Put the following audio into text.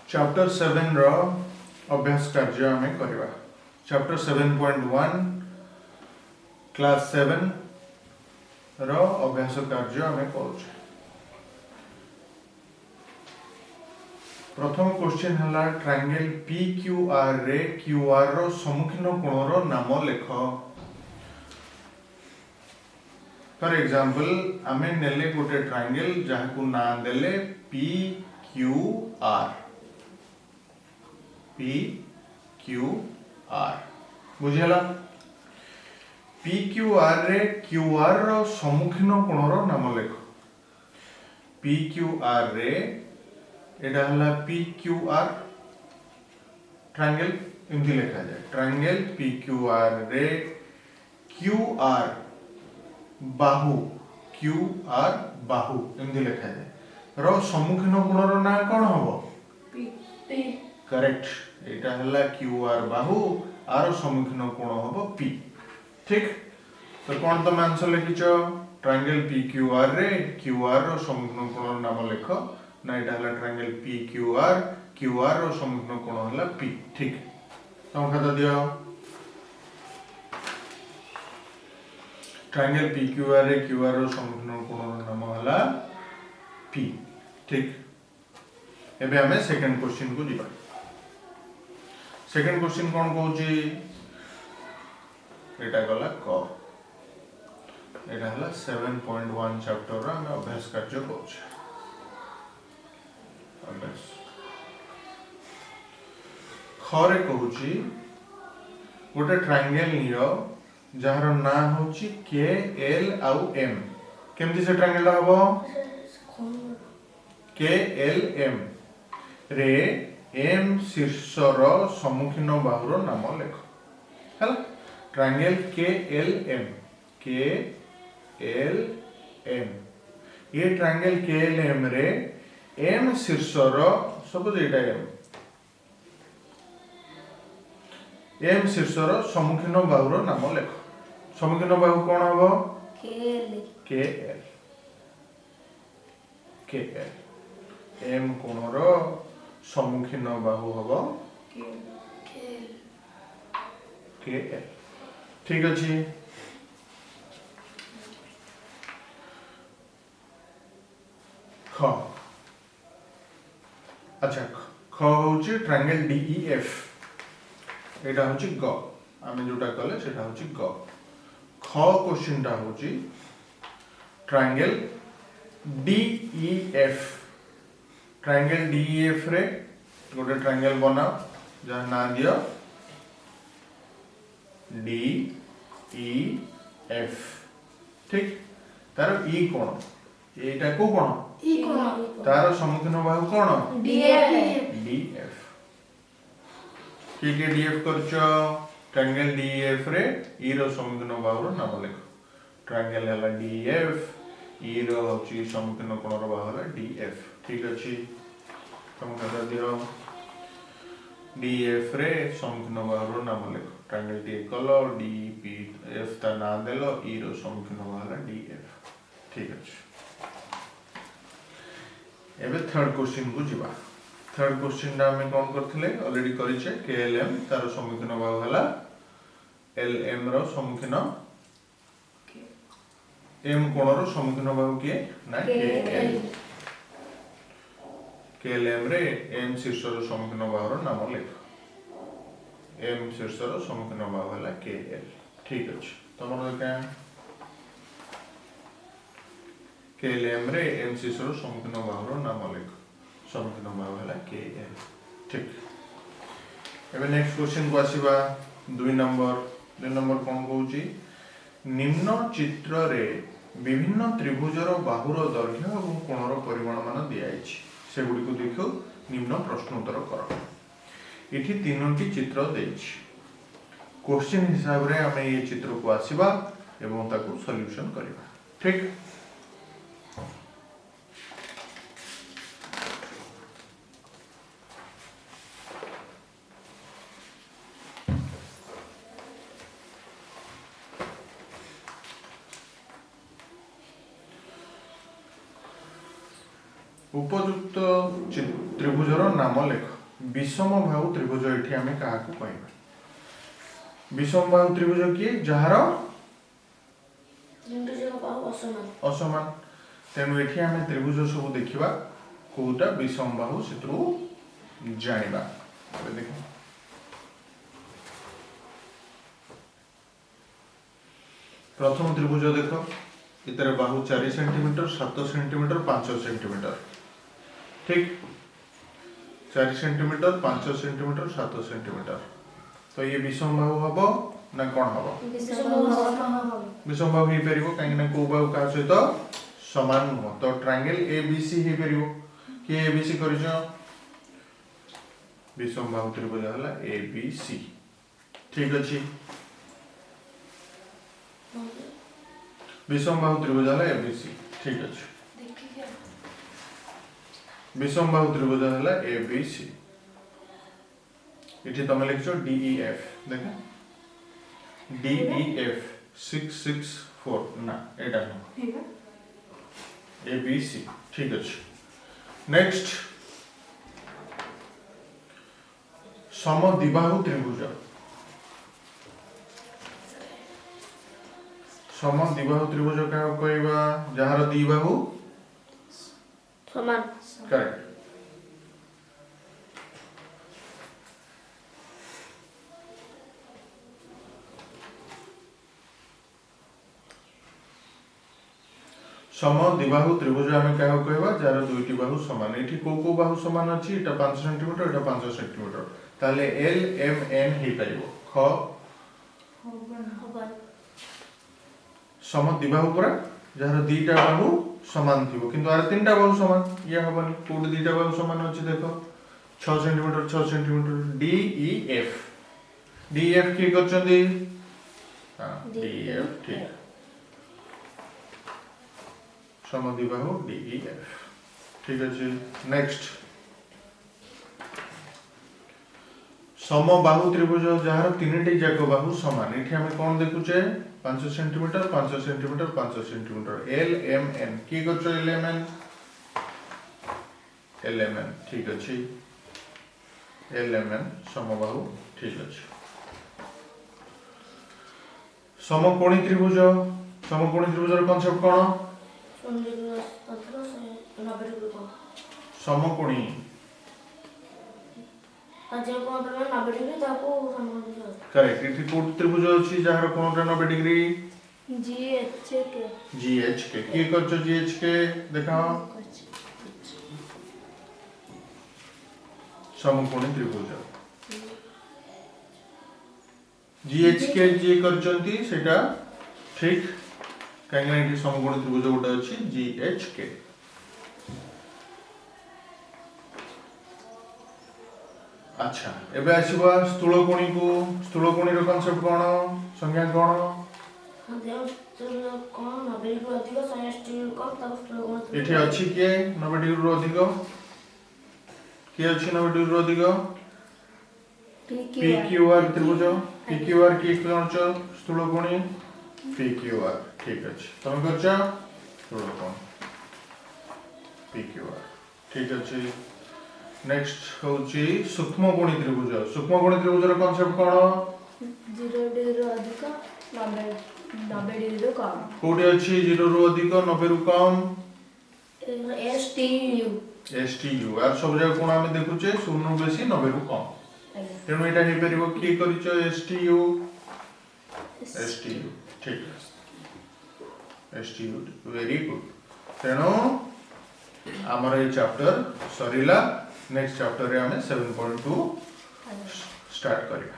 Chapter 7 रो अभ्यास कार्य आम करवा। चैप्टर 7.1 क्लास 7 रो अभ्यास कार्य आम कर। प्रथम क्वेश्चन है ट्रायंगल PQR रे QR रो सम्मुखीन कोण रो नाम लेख। फॉर एग्जांपल आमे नेले गोटे ट्रायंगल जहाँ को ना देले PQR बुझेला। PQR रे QR रो सम्मुखीन कोण रो नाम लेख। PQR रे एटा हला PQR ट्रायंगल एमती लिखा जाए। ट्रायंगल PQR रे QR बाहु QR बाहु एमती लिखा जाए। रो सम्मुखीन कोण रो ना कोन हबो P। करेक्ट। एटा हला QR बाहु आरो सम्मुखीन कोण हबो P। ठीक। तो कोन तुम आंसर लिखिचो ट्रायंगल PQR रे QR रो सम्मुखीन कोण रो नाम लेख ना। एटा हला ट्रायंगल PQR QR रो सम्मुखीन कोण हला P। ठीक। तुम खाता दियो ट्रायंगल PQR रे QR रो सम्मुखीन कोण रो नाम हला P। ठीक। एबे हमें सेकंड क्वेश्चन को दिबा। सेकंड क्वेश्चन कोन कहूची एटा गला क। एटा हला 7.1 चैप्टर रा हम अभ्यास कार्य करूछ। अभ्यास खरे कहूची गोटे ट्रायंगल नियो जहार ना होची KL आउ M। केमती से ट्रायंगल हबो KLM रे M शीर्षर सम्मुखीन बाहुर नाम लेख। हला ट्रायंगल KLM ये ट्रायंगल KLM रे M शीर्षर सपोज एटा M शीर्षर सम्मुखीन बाहुर नाम लेख। सम्मुखीन बाहु कोन हबो KL। M कोणर सम्मुखीन बाहु हबो KL। ठीक अछि। ख अच्छा ख होची ट्रायंगल DEF। एटा होची ग। आमे जोटा कले सेटा होची ग। ख क्वेश्चन टा होची ट्रायंगल DEF। ट्रायंगल DEF रे गोटे ट्रायंगल बनाओ जहां ना दियो DEF। ठीक। तार ई कोण एटा को कोण ई कोण तार सम्मुखीन बाहु कोण DF। ठीक है DF करचो ट्रायंगल DEF रे ई रो सम्मुखीन बाहुर नाम लेख। ट्रायंगल हला DEF ई रो होची सम्मुखीन कोण रो बाहु हला DF। ठीक अछि। तुम कथा दियो DF रे सम्मुखीन बाहुर नाम लेख। ट्रायंगल डी कलो DPF ता ना देलो ई रो सम्मुखीन बाहु हला DF। ठीक अछि। एबे थर्ड क्वेश्चन को जिबा। थर्ड क्वेश्चन ना हम कोन करथिले ऑलरेडी करिचे KLM तार सम्मुखीन बाहु हला LM रो सम्मुखीन M कोण रो सम्मुखीन बाहु के ना KL। KLM रे M शीर्षर सम्मुखीन बाहुर नाम लेख। M शीर्षर सम्मुखीन बाहु हला KL। ठीक अछि। तमरो का KLM रे M शीर्षर सम्मुखीन बाहुर नाम लेख। सम्मुखीन बाहु हला KL। ठीक। एबे नेक्स्ट क्वेश्चन को आसीबा 2 नंबर। 2 नंबर कोन कहूची निम्न चित्र रे विभिन्न त्रिभुजर बाहुर दैर्घ्य एवं कोणर परिमाण मान दिया आइछि। सेगुडी को देखो निम्न प्रश्न उत्तर कर। इठी तीनोटी चित्र देछि। क्वेश्चन हिसाब रे हमें ये चित्र को आसीबा एवं ताको सॉल्यूशन करिबा। ठीक। उपयुक्त त्रिभुजर नाम लेख। विषम बाहु त्रिभुज एठी हमें कहा को कहबा विषम बाहु त्रिभुज किए जहार असमान तेणु एठी हमें त्रिभुज सब देखिबा कोटा विषम बाहु सेतु जानिबा देखो प्रथम त्रिभुज देखो इतर बाहु 4 सेंटीमीटर 7 सेंटीमीटर 5 सेंटीमीटर ठीक 4 सेंटीमीटर 5 सेंटीमीटर 7 सेंटीमीटर तो ये विषम बाहु हबो ना कोन हबो विषम बाहु ही परिबो काहे ना को बाहु का सहित समान हो तो ट्रायंगल एबीसी ही परिबो कि एबीसी करिजो विषम बाहु त्रिभुज हला एबीसी ठीक अछि विषम बाहु त्रिभुज हला एबीसी ठीक अछि विषम बाहु त्रिभुज हला एबीसी इठी तमे लिखछो डीईएफ देखा डीईएफ 664 ना एटा ठीक है एबीसी ठीक अछि नेक्स्ट समद्विबाहु त्रिभुज समद्विबाहु त्रिभुज का कहबा जहार द्विबाहु समान करेक्ट समद्विबाहु त्रिभुज हमें क्या कहबा जहार दुईटी बाहु समान एठी को बाहु समान अछि एटा 5 सेंटीमीटर एटा 5 सेंटीमीटर ताले एल एम एन ही परिबो ख समद्विबाहु पूरा जहार दुईटा बाहु समान थिबो किंतु आर तीनटा बाहु समान या हबनी कोड दुईटा बाहु समान अछि देखो 6 सेंटीमीटर डी ई एफ की करचंदी हां डी एफ ठीक समद्विबाहु डी ई एफ ठीक अछि नेक्स्ट समबाहु त्रिभुज जहार तीनटी जाक बाहु समान एठी हम कोन देखुचे 5 centimetre 5 centimetre 5 centimetre L M N की करछो एल एम एन ठीक अछि एल एम एन समबाहु ठीक अछि समकोणी त्रिभुजर कांसेप्ट कोन समकोणी करेक्ट इति कोण त्रिभुज अछि जहार कोणटा 90 डिग्री जीएचके की करछो जीएचके देखाओ समकोणी त्रिभुज जीएचके जे करचंती सेटा ठीक काहेकि इति समकोणी त्रिभुज गोटा अछि जीएचके अच्छा एबे आसीबा स्थूलकोणी रो कांसेप्ट कोन संज्ञा कोन एठी अछि के 90 डिग्री रो अधिक के अछि 90 डिग्री रो अधिक पीक्यूआर त्रिभुज पीक्यूआर की करछ स्थूलकोणी पीक्यूआर ठीक अछि तमे करछ स्थूलकोण पीक्यूआर ठीक अछि नेक्स्ट होची सूक्ष्मकोणी त्रिभुज रो कांसेप्ट कोन 0 डिग्री रो अधिक 90 डिग्री रो कम कोठी अछि 0 रो अधिक 90 रो कम एसटीयू आर सब जगह कोन हम देखुचे 0 रो बेसी 90 रो कम तेनु एटा हे परिबो की करिचो एसटीयू ठीक एसटीयू वेरी गुड तेनु हमर ए चैप्टर सरीला नेक्स्ट चैप्टर रे हमें 7.2 स्टार्ट करिया।